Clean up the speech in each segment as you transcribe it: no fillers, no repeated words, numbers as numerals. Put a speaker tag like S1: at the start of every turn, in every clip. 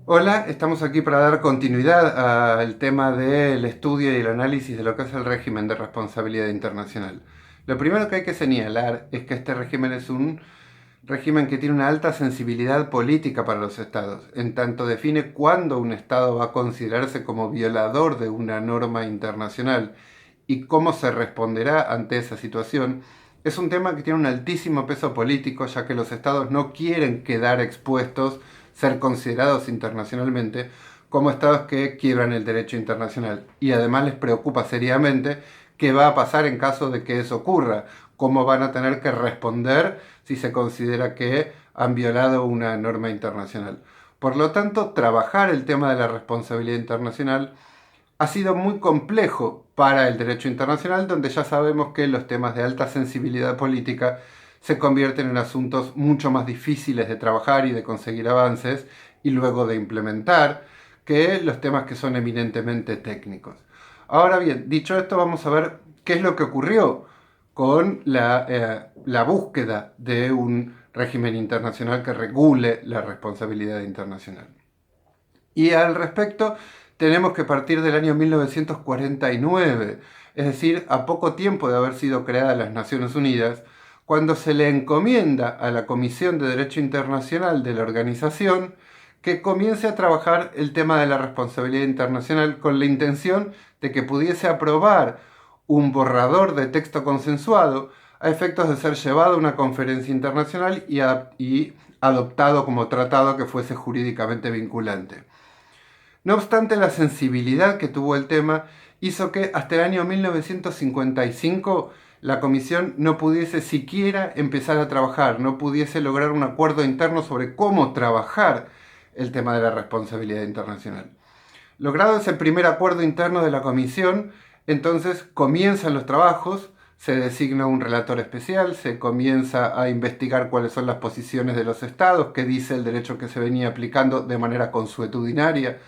S1: Hola, estamos aquí para dar continuidad al tema del estudio y el análisis de lo que es el régimen de responsabilidad internacional. Lo primero que hay que señalar es que este régimen es un régimen que tiene una alta sensibilidad política para los estados, en tanto define cuándo un estado va a considerarse como violador de una norma internacional y cómo se responderá ante esa situación. Es un tema que tiene un altísimo peso político, ya que los estados no quieren quedar expuestos, ser considerados internacionalmente como estados que quiebran el derecho internacional. Y además les preocupa seriamente qué va a pasar en caso de que eso ocurra, cómo van a tener que responder si se considera que han violado una norma internacional. Por lo tanto, trabajar el tema de la responsabilidad internacional ha sido muy complejo para el derecho internacional, donde ya sabemos que los temas de alta sensibilidad política se convierten en asuntos mucho más difíciles de trabajar y de conseguir avances y luego de implementar que los temas que son eminentemente técnicos. Ahora bien, dicho esto, vamos a ver qué es lo que ocurrió con la búsqueda de un régimen internacional que regule la responsabilidad internacional. Y al respecto, tenemos que partir del año 1949, es decir, a poco tiempo de haber sido creadas las Naciones Unidas, cuando se le encomienda a la Comisión de Derecho Internacional de la organización que comience a trabajar el tema de la responsabilidad internacional con la intención de que pudiese aprobar un borrador de texto consensuado a efectos de ser llevado a una conferencia internacional y adoptado como tratado que fuese jurídicamente vinculante. No obstante, la sensibilidad que tuvo el tema hizo que hasta el año 1955 la comisión no pudiese siquiera empezar a trabajar, no pudiese lograr un acuerdo interno sobre cómo trabajar el tema de la responsabilidad internacional. Logrado ese primer acuerdo interno de la comisión, entonces comienzan los trabajos, se designa un relator especial, se comienza a investigar cuáles son las posiciones de los estados, qué dice el derecho que se venía aplicando de manera consuetudinaria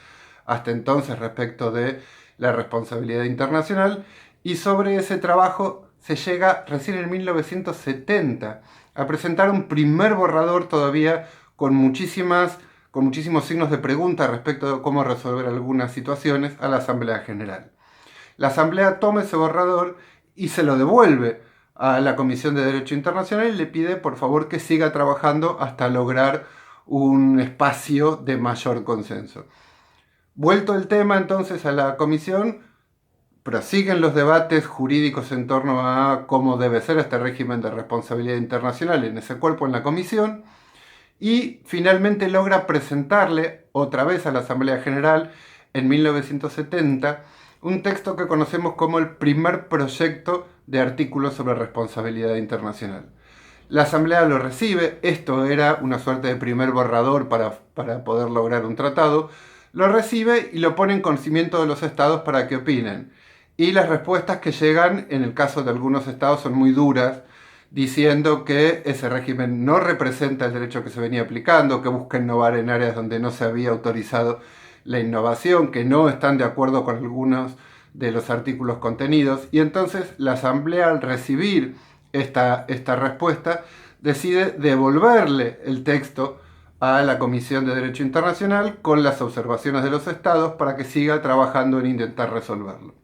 S1: hasta entonces respecto de la responsabilidad internacional, y sobre ese trabajo se llega recién en 1970 a presentar un primer borrador todavía con muchísimos signos de pregunta respecto de cómo resolver algunas situaciones a la Asamblea General. La Asamblea toma ese borrador y se lo devuelve a la Comisión de Derecho Internacional y le pide por favor que siga trabajando hasta lograr un espacio de mayor consenso. Vuelto el tema entonces a la comisión, prosiguen los debates jurídicos en torno a cómo debe ser este régimen de responsabilidad internacional en ese cuerpo, en la comisión, y finalmente logra presentarle otra vez a la Asamblea General en 1970 un texto que conocemos como el primer proyecto de artículos sobre responsabilidad internacional. La Asamblea lo recibe, esto era una suerte de primer borrador para poder lograr un tratado, lo recibe y lo pone en conocimiento de los estados para que opinen. Y las respuestas que llegan en el caso de algunos estados son muy duras, diciendo que ese régimen no representa el derecho que se venía aplicando, que busca innovar en áreas donde no se había autorizado la innovación, que no están de acuerdo con algunos de los artículos contenidos. Y entonces la Asamblea, al recibir esta respuesta, decide devolverle el texto a la Comisión de Derecho Internacional con las observaciones de los estados para que siga trabajando en intentar resolverlo.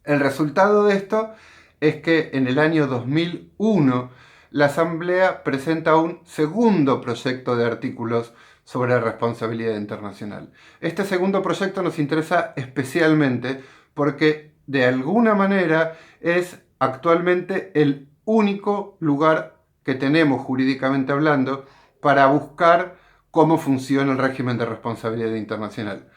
S1: El resultado de esto es que en el año 2001 la Asamblea presenta un segundo proyecto de artículos sobre responsabilidad internacional. Este segundo proyecto nos interesa especialmente porque de alguna manera es actualmente el único lugar que tenemos jurídicamente hablando para buscar cómo funciona el régimen de responsabilidad internacional.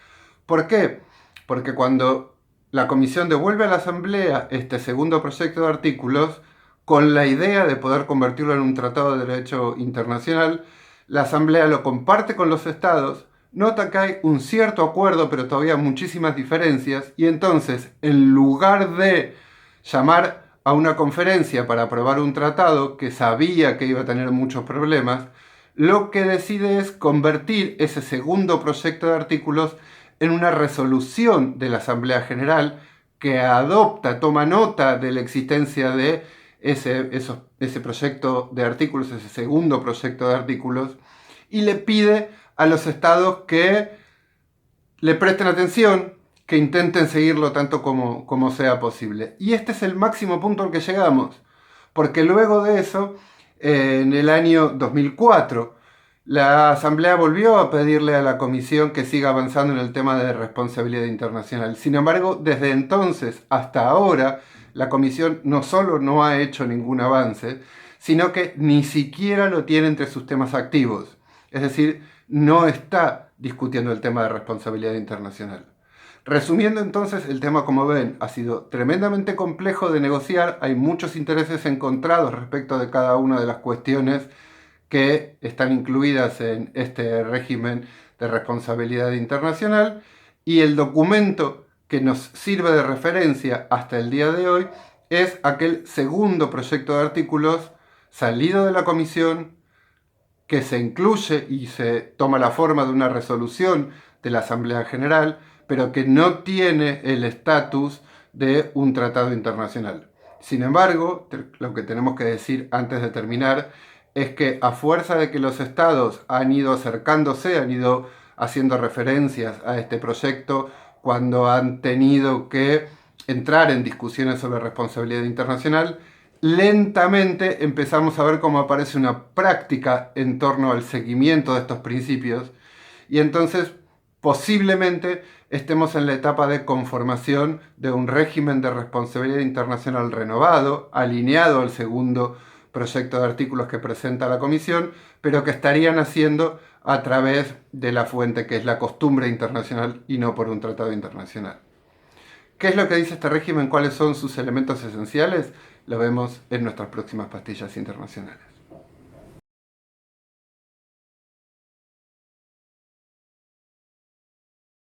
S1: ¿Por qué? Porque cuando la Comisión devuelve a la Asamblea este segundo proyecto de artículos, con la idea de poder convertirlo en un tratado de derecho internacional, la Asamblea lo comparte con los estados, nota que hay un cierto acuerdo, pero todavía muchísimas diferencias, y entonces, en lugar de llamar a una conferencia para aprobar un tratado que sabía que iba a tener muchos problemas, lo que decide es convertir ese segundo proyecto de artículos en una resolución de la Asamblea General que adopta, toma nota de la existencia de ese proyecto de artículos, ese segundo proyecto de artículos, y le pide a los estados que le presten atención, que intenten seguirlo tanto como sea posible. Y este es el máximo punto al que llegamos, porque luego de eso, en el año 2004, la Asamblea volvió a pedirle a la Comisión que siga avanzando en el tema de responsabilidad internacional. Sin embargo, desde entonces hasta ahora, la Comisión no solo no ha hecho ningún avance, sino que ni siquiera lo tiene entre sus temas activos. Es decir, no está discutiendo el tema de responsabilidad internacional. Resumiendo entonces, el tema, como ven, ha sido tremendamente complejo de negociar, hay muchos intereses encontrados respecto de cada una de las cuestiones que están incluidas en este régimen de responsabilidad internacional, y el documento que nos sirve de referencia hasta el día de hoy es aquel segundo proyecto de artículos salido de la Comisión, que se incluye y se toma la forma de una resolución de la Asamblea General, pero que no tiene el estatus de un tratado internacional. Sin embargo, lo que tenemos que decir antes de terminar es que, a fuerza de que los estados han ido acercándose, han ido haciendo referencias a este proyecto cuando han tenido que entrar en discusiones sobre responsabilidad internacional, lentamente empezamos a ver cómo aparece una práctica en torno al seguimiento de estos principios, y entonces posiblemente estemos en la etapa de conformación de un régimen de responsabilidad internacional renovado, alineado al segundo proyecto de artículos que presenta la Comisión, pero que estarían haciendo a través de la fuente que es la costumbre internacional y no por un tratado internacional. ¿Qué es lo que dice este régimen? ¿Cuáles son sus elementos esenciales? Lo vemos en nuestras próximas pastillas internacionales.